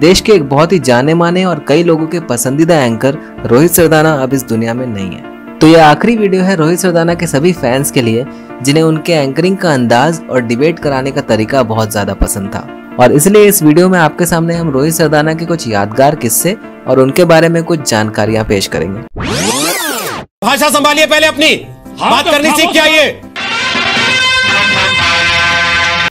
देश के एक बहुत ही जाने माने और कई लोगों के पसंदीदा एंकर रोहित सरदाना अब इस दुनिया में नहीं है। तो यह आखिरी वीडियो है रोहित सरदाना के सभी फैंस के लिए जिन्हें उनके एंकरिंग का अंदाज और डिबेट कराने का तरीका बहुत ज्यादा पसंद था, और इसलिए इस वीडियो में आपके सामने हम रोहित सरदाना के कुछ यादगार किस्से और उनके बारे में कुछ जानकारियां पेश करेंगे। भाषा संभालिए, पहले अपनी बात करनी सीख के आइए।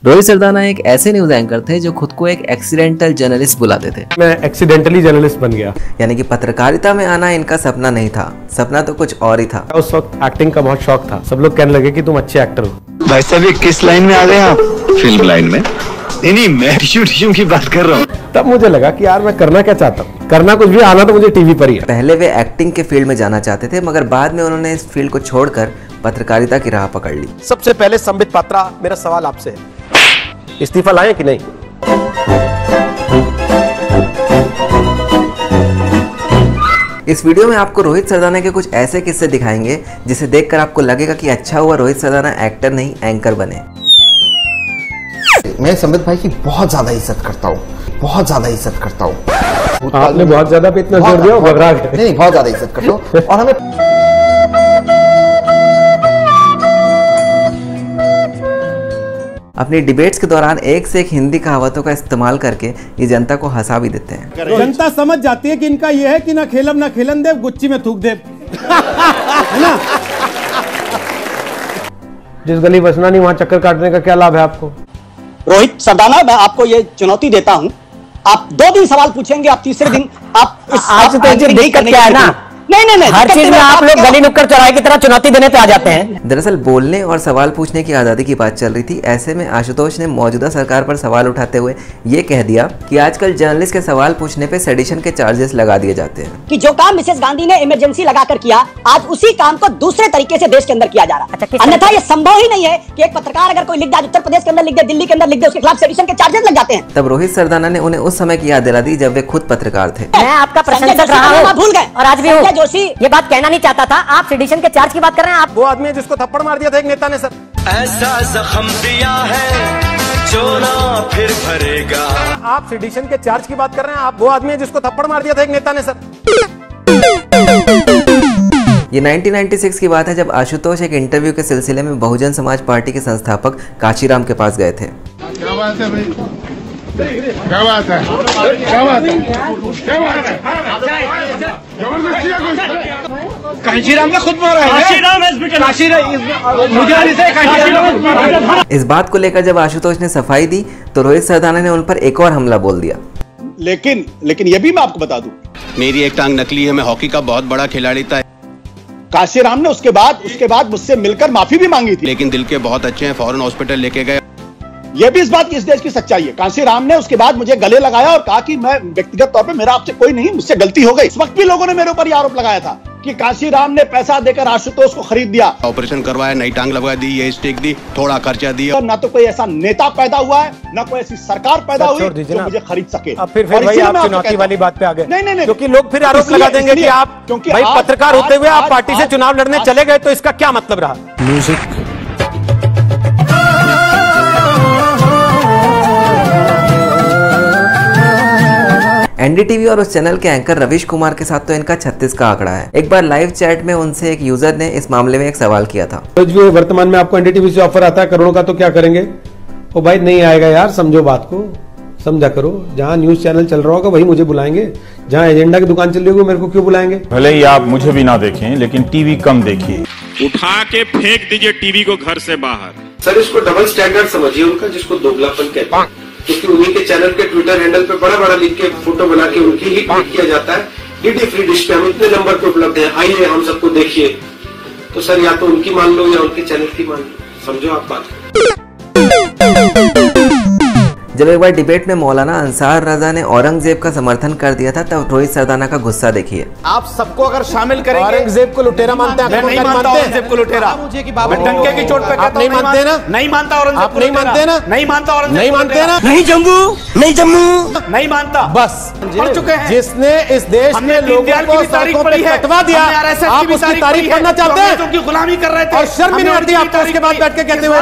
रोहित सरदाना एक ऐसे न्यूज एंकर थे जो खुद को एक एक्सीडेंटल जर्नलिस्ट बुलाते थे। मैं एक्सीडेंटली जर्नलिस्ट बन गया, यानी कि पत्रकारिता में आना इनका सपना नहीं था, सपना तो कुछ और ही था। उस वक्त एक्टिंग का बहुत शौक था। सब लोग कहने लगे कि तुम अच्छे एक्टर हो। वैसे भी किस लाइन में आ गए आप? फिल्म लाइन में? नहीं, मैं टिश्यू की बात कर रहा हूँ। तब मुझे लगा कि यार मैं करना क्या चाहता हूँ, करना कुछ भी, आना तो मुझे टीवी पर ही है। पहले वे एक्टिंग के फील्ड में जाना चाहते थे, मगर बाद में उन्होंने इस फील्ड को छोड़कर पत्रकारिता की राह पकड़ ली। सबसे पहले संबित पात्रा, मेरा सवाल आपसे है, इस्तीफा लाए कि नहीं? इस वीडियो में आपको रोहित सरदाना के कुछ ऐसे किस्से दिखाएंगे जिसे देखकर आपको लगेगा कि अच्छा हुआ रोहित सरदाना एक्टर नहीं एंकर बने। मैं संबित भाई की बहुत ज्यादा इज्जत करता हूँ, बहुत ज्यादा इज्जत करता हूँ। आपने बहुत ज्यादा पे इतना जोर दिया, घबरा गए। नहीं, बहुत ज्यादा इज्जत करता हूँ। और हमें अपनी डिबेट्स के दौरान एक से एक हिंदी कहावतों का इस्तेमाल करके ये जनता को हंसा भी देते हैं। जनता समझ जाती है कि इनका यह है कि ना खेलम ना खेलन देव, गुच्ची में थूक देव, है ना? जिस गली बसना नहीं वहां चक्कर काटने का क्या लाभ है आपको? रोहित सरदाना, मैं आपको ये चुनौती देता हूं, आप 2 दिन सवाल पूछेंगे, आप तीसरे दिन आप आज तो दिक्कत क्या है ना, नहीं हर चीज में आप लोग गली नुक्कड़ चौराहे की तरह चुनौती देने पे आ जाते हैं। दरअसल बोलने और सवाल पूछने की आजादी की बात चल रही थी। ऐसे में आशुतोष ने मौजूदा सरकार पर सवाल उठाते हुए ये कह दिया कि आजकल जर्नलिस्ट के सवाल पूछने पे सेडिशन के चार्जेस लगा दिए जाते हैं। कि जो काम मिसेस गांधी ने इमरजेंसी लगाकर किया, आज उसी काम को दूसरे तरीके से देश के अंदर किया जा रहा है। अन्यथा ये संभव ही नहीं है कि एक पत्रकार अगर कोई लिख दे, उत्तर प्रदेश के अंदर लिख दे, दिल्ली के अंदर लिख दे, उसके खिलाफ सेडिशन के चार्जेस लग जाते हैं। तब रोहित सरदाना ने उन्हें उस समय की याद दिला दी जब वे खुद पत्रकार थे। मैं आपका प्रशंसक रहा हूं, भूल गए और आज भी हूं। जोशी ये बात कहना नहीं चाहता था, आप सेडिशन के चार्ज की बात कर रहे हैं। आप वो आदमी है जिसको थप्पड़ मार दिया था एक नेता ने, सर ऐसा जख्म दिया है जो ना फिर भरेगा। आप सेडिशन के चार्ज की बात कर रहे हैं। आप वो आदमी है जिसको थप्पड़ मार दिया था एक नेता ने, सर। ये 1996 की बात है जब आशुतोष एक इंटरव्यू के सिलसिले में बहुजन समाज पार्टी के संस्थापक काशीराम के पास गए थे। क्या बात है भाई, क्या बात है, क्या बात है, क्या बात है? काशीराम ने खुद बोला है, इस बात को लेकर जब आशुतोष ने सफाई दी तो रोहित सरदाना ने उन पर एक और हमला बोल दिया। लेकिन ये भी मैं आपको बता दूं, मेरी एक टांग नकली है, मैं हॉकी का बहुत बड़ा खिलाड़ी था। काशीराम ने उसके बाद मुझसे मिलकर माफी भी मांगी थी, लेकिन दिल के बहुत अच्छे हैं, फौरन हॉस्पिटल लेके गए। यह भी इस बात की, इस देश की सच्चाई है। काशीराम ने उसके बाद मुझे गले लगाया और कहा कि मैं व्यक्तिगत तौर पे, मेरा आपसे कोई नहीं, मुझसे गलती हो गई। इस वक्त भी लोगों ने मेरे ऊपर यह आरोप लगाया था कि काशीराम ने पैसा देकर आशुतोष को खरीद दिया, ऑपरेशन करवाया, नई टांग लगवा दी, ये स्टिक दी, थोड़ा खर्चा दिया। ना तो कोई ऐसा नेता पैदा हुआ है, ना कोई ऐसी सरकार पैदा हुई जो मुझे खरीद सके। अब फिर भाई आप चुनौती वाली बात पे आ गए। नहीं, क्योंकि लोग फिर आरोप लगा देंगे कि आप भाई पत्रकार होते हुए आप पार्टी से चुनाव लड़ने चले गए, तो इसका क्या मतलब रहा? म्यूजिक एनडीटीवी और उस चैनल के एंकर रवीश कुमार के साथ तो इनका 36 का आंकड़ा है। एक बार लाइव चैट में उनसे एक यूजर ने इस मामले में एक सवाल किया था। जो वर्तमान में आपको एनडीटीवी से ऑफर आता है करोड़ों का, तो क्या करेंगे? ओ भाई नहीं आएगा यार, समझो बात को, समझा करो। जहाँ न्यूज चैनल चल रहा होगा वही मुझे बुलाएंगे, जहाँ एजेंडा की दुकान चल रही होगी मेरे को क्यों बुलाएंगे? भले ही आप मुझे भी ना देखें, लेकिन टीवी कम देखिए। उठा के फेंक दीजिए टीवी को घर से बाहर। सर इसको डबल स्टैंडर्ड समझिए उनका, जिसको दोगलापन कहते हैं, क्योंकि उन्हीं के चैनल के ट्विटर हैंडल पे बड़ा लिख के फोटो बना के उनकी ही ट्वीट किया जाता है, डीडी फ्री डिश पे हम इतने नंबर पे उपलब्ध है, आइए हम सबको देखिए। तो सर या तो उनकी मान लो या उनके चैनल की मान लो, समझो आप बात। जब एक बार डिबेट में मौलाना अंसार रजा ने औरंगजेब का समर्थन कर दिया था तब रोहित सरदाना का गुस्सा देखिए। आप सबको अगर शामिल करेंगे, औरंगजेब को लुटेरा मानते हैं? मैं नहीं मानता औरंगजेब को लुटेरा, मुझे कि बाबा डंके की चोट पे कहता हूं, नहीं मानते ना, नहीं मानता औरंगजेब को, नहीं मानते ना, नहीं मानता औरंगजेब, नहीं मानते ना, नहीं जम्मू नहीं मानता। बस पढ़ चुके हैं, जिसने इस देश में लोगों को सड़कों पे कटवा दिया, आप उसकी तारीफ करना चाहते हैं? जो कि गुलामी कर रहे थे, और शर्म नहीं आती आपको उसके बाद बैठ के कहते हुए?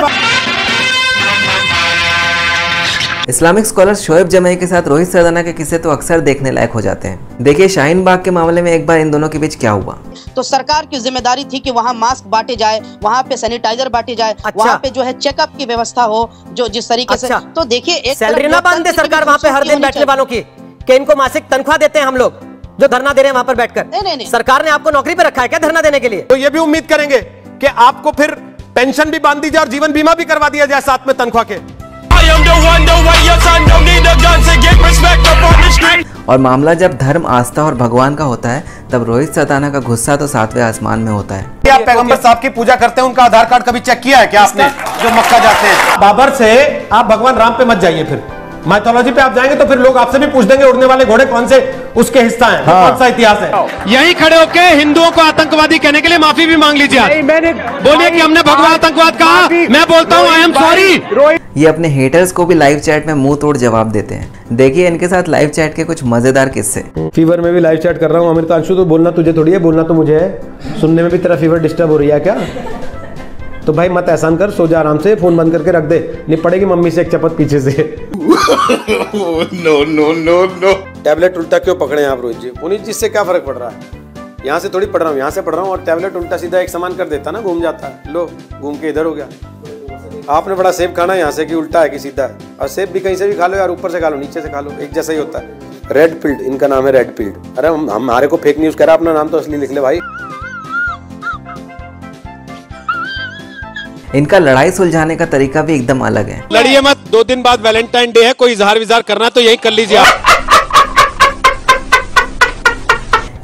इस्लामिक स्कॉलर शोएब जमई के साथ रोहित सरदाना के किस्से तो अक्सर देखने लायक हो जाते हैं। देखिए शाहीन बाग के मामले में एक बार इन दोनों के बीच क्या हुआ। तो सरकार की जिम्मेदारी थी कि वहाँ मास्क बांटे जाए, वहाँ पे सैनिटाइजर बांटे जाए, वहाँ पे जो है चेकअप की व्यवस्था हो, जो जिस तरीके से। तो देखिए एक सैलरी ना बांध दे सरकार वहाँ पे हर दिन बैठने वालों की, कि इनको मासिक तनख्वाह देते हैं हम लोग जो धरना दे रहे हैं वहाँ पर बैठकर। नहीं। सरकार ने आपको नौकरी पे रखा है क्या धरना देने के लिए? तो ये भी उम्मीद करेंगे कि आपको फिर पेंशन भी बांध दी जाए और जीवन बीमा भी करवा दिया जाए साथ में तनख्वाह के। और मामला जब धर्म, आस्था और भगवान का होता है तब रोहित सरदाना का गुस्सा तो 7वें आसमान में होता है। आप पैगंबर साहब की पूजा करते हैं, उनका आधार कार्ड कभी चेक किया है क्या आपने? जो मक्का जाते हैं बाबर से, आप भगवान राम पे मत जाइए। फिर माइथोलॉजी पे आप जाएंगे तो फिर लोग आपसे भी पूछ देंगे उड़ने वाले घोड़े कौन से उसके हिस्सा हैं, कौन सा इतिहास है। यहीं खड़े होके हिंदुओं को आतंकवादी कहने के लिए माफी भी मांग लीजिए। बोलिए कि हमने भगवान आतंकवाद कहा, मैं बोलता हूँ आई एम सॉरी। ये अपने हेटर्स को भी लाइव चैट में मुंह तोड़ जवाब देते हैं। देखिए इनके साथ लाइव चैट के कुछ मजेदार किस्से। फीवर में भी लाइव चैट कर रहा हूँ अमृतांशु, तो बोलना तुझे थोड़ी है, बोलना तो मुझे है। सुनने में भी तेरा फीवर डिस्टर्ब हो रही है क्या? तो भाई मत एहसान कर, सो जा आराम से, फोन बंद करके रख दे, नहीं पड़ेगी मम्मी से एक चपत पीछे से। नो। टैबलेट उल्टा क्यों पकड़े आप रोहित जी? पुनीत जी से क्या फर्क पड़ रहा है? यहाँ से थोड़ी पढ़ रहा हूँ, यहाँ से पढ़ रहा हूँ, और टैबलेट उल्टा सीधा एक समान कर देता ना, घूम जाता है। लो घूम के इधर हो गया। आपने बड़ा सेब खाना है, यहाँ से कि उल्टा है कि सीधा है? और सेब भी कहीं से भी खा लो यार, ऊपर से खा लो नीचे से खा लो, एक जैसा ही होता है। रेड पिल्ड इनका नाम है, रेड पिल्ड। अरे हमारे को फेक न्यूज कह रहा, अपना नाम तो असली लिख ले भाई। इनका लड़ाई सुलझाने का तरीका भी एकदम अलग है। लड़िए मत, 2 दिन बाद वैलेंटाइन डे है, कोई इजहार विजहार करना तो यही कर लीजिए आप।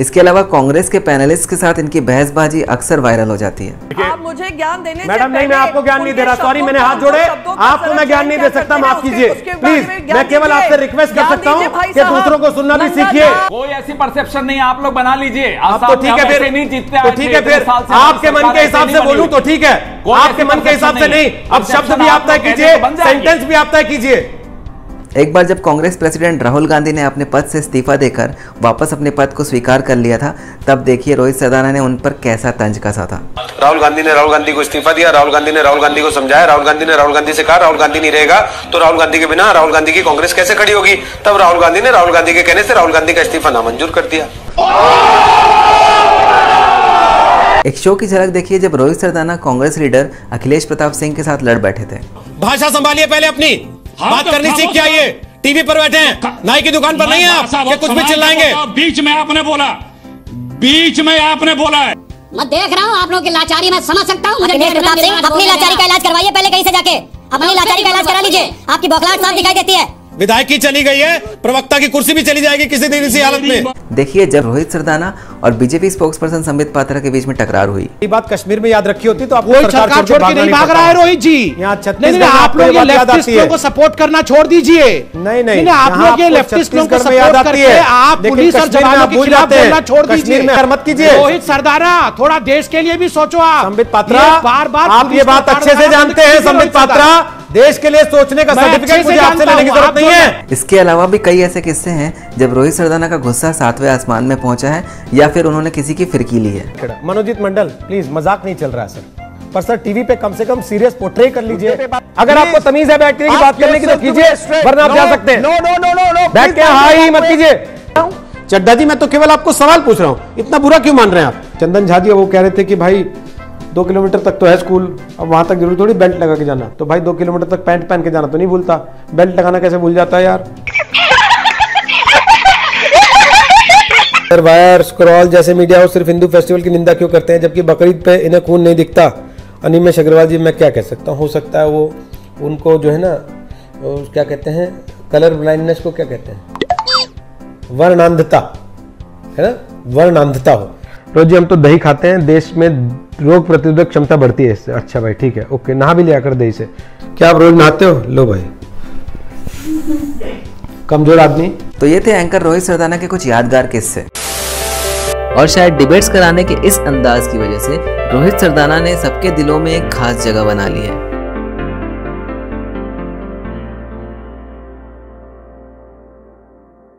इसके अलावा कांग्रेस के पैनलिस्ट के साथ इनकी बहसबाजी अक्सर वायरल हो जाती है। आप मुझे ज्ञान देने मैडम नहीं, मैं आपको ज्ञान नहीं दे रहा, सॉरी मैंने हाथ जोड़े, आपको मैं ज्ञान नहीं दे सकता, माफ कीजिए प्लीज। मैं केवल आपसे रिक्वेस्ट कर सकता हूँ कि दूसरों को सुनना भी सीखिए। कोई ऐसी परसेप्शन नहीं, आप लोग बना लीजिए। आप तो ठीक है फिर, नहीं जीतते, तो ठीक है फिर आपके मन के हिसाब से बोलूं तो ठीक है, आपके मन के हिसाब से नहीं। अब शब्द भी आप तय कीजिए, सेंटेंस भी आप तय कीजिए। एक बार जब कांग्रेस प्रेसिडेंट राहुल गांधी ने अपने पद से इस्तीफा देकर वापस अपने पद को स्वीकार कर लिया था, तब देखिए रोहित सरदाना ने उन पर कैसा तंज कसा था। राहुल गांधी ने राहुल गांधी को इस्तीफा दिया, राहुल गांधी ने राहुल गांधी को समझाया, राहुल गांधी ने राहुल गांधी से कहा राहुल गांधी नहीं रहेगा तो राहुल गांधी के बिना राहुल गांधी की कांग्रेस कैसे खड़ी होगी। तब राहुल गांधी ने राहुल गांधी के कहने से राहुल गांधी का इस्तीफा नामंजूर कर दिया। एक शो की झलक देखिए जब रोहित सरदाना कांग्रेस लीडर अखिलेश प्रताप सिंह के साथ लड़ बैठे थे। भाषा संभालिए पहले अपनी, बात करनी सीख के आइए। टीवी पर बैठे हैं, नाई की दुकान पर नहीं है आप कि कुछ भी चिल्लाएंगे। बीच में आपने बोला, बीच में आपने बोला है। मैं देख रहा हूँ आप लोगों की लाचारी, मैं समझ सकता हूँ। अपनी लाचारी का इलाज करवाइए पहले कहीं से जाके, अपनी लाचारी का इलाज करा लीजिए, आपकी बौखलाहट साफ दिखाई देती है। विधायकी चली गई है, प्रवक्ता की कुर्सी भी चली जाएगी किसी दिन इसी हालत में। देखिए जब रोहित सरदाना और बीजेपी स्पोक्सपर्सन संबित पात्रा के बीच में टकरार हुई। ये बात कश्मीर में याद रखी होती तो आपको सरकार छोड़ के नहीं भाग रहा है रोहित जी। यहाँ नहीं, आप लोग ये लेफ्टिस्टों को सपोर्ट करना छोड़ दीजिए। नहीं, आप लोग ये लेफ्टिस्टों को सपोर्ट करके आप पुलिस और जवानों के खिलाफ बोलना छोड़ दीजिए, मत कीजिए। रोहित सरदाना थोड़ा देश के लिए भी सोचो। आप संबित पात्रा, बार-बार आप ये बात अच्छे से जानते हैं संबित पात्रा, देश के लिए सोचने का सर्टिफिकेट मुझे आपसे लेने की जरूरत नहीं है। इसके अलावा भी कई ऐसे किस्से हैं जब रोहित सरदाना का गुस्सा 7वें आसमान में पहुंचा है या फिर उन्होंने किसी की फिरकी ली है। मनोजीत मंडल प्लीज, मजाक नहीं चल रहा है सर, पर सर टीवी पे कम से कम सीरियस पोर्ट्रे कर लीजिए। अगर आपको तमीज है बैठ के बात करने की तो कीजिए, वरना आप जा सकते हैं। नो, बैठ के हाई मत कीजिए। चड्डा जी मैं तो केवल आपको सवाल पूछ रहा हूँ, इतना बुरा क्यों मान रहे हैं आप? चंदन झा जी वो कह रहे थे कि भाई 2 किलोमीटर तक तो है स्कूल, अब वहां तक जरूरी थोड़ी बेल्ट लगा के जाना। तो भाई 2 किलोमीटर तक पैंट पहन के जाना तो नहीं भूलता, बेल्ट लगाना कैसे भूल जाता है यार? वायर स्क्रॉल जैसे मीडिया हाउस सिर्फ हिंदू फेस्टिवल की निंदा क्यों करते हैं जबकि बकरीद पे इन्हें खून नहीं दिखता? अनिमेश अग्रवाल जी मैं क्या कह सकता हूँ, हो सकता है वो उनको जो है ना क्या कहते हैं, कलर ब्लाइंडनेस को क्या कहते हैं, वर्णांधता है ना, वर्णांधता हो। रोज हम तो दही खाते हैं, देश में रोग प्रतिरोधक क्षमता बढ़ती है इससे। अच्छा भाई ठीक है, ओके, नहा भी लिया कर दही से। क्या आप रोज नहाते हो? लो भाई, कमजोर आदमी। तो ये थे एंकर रोहित सरदाना के कुछ यादगार किस्से। और शायद डिबेट्स कराने के इस अंदाज की वजह से रोहित सरदाना ने सबके दिलों में एक खास जगह बना ली है।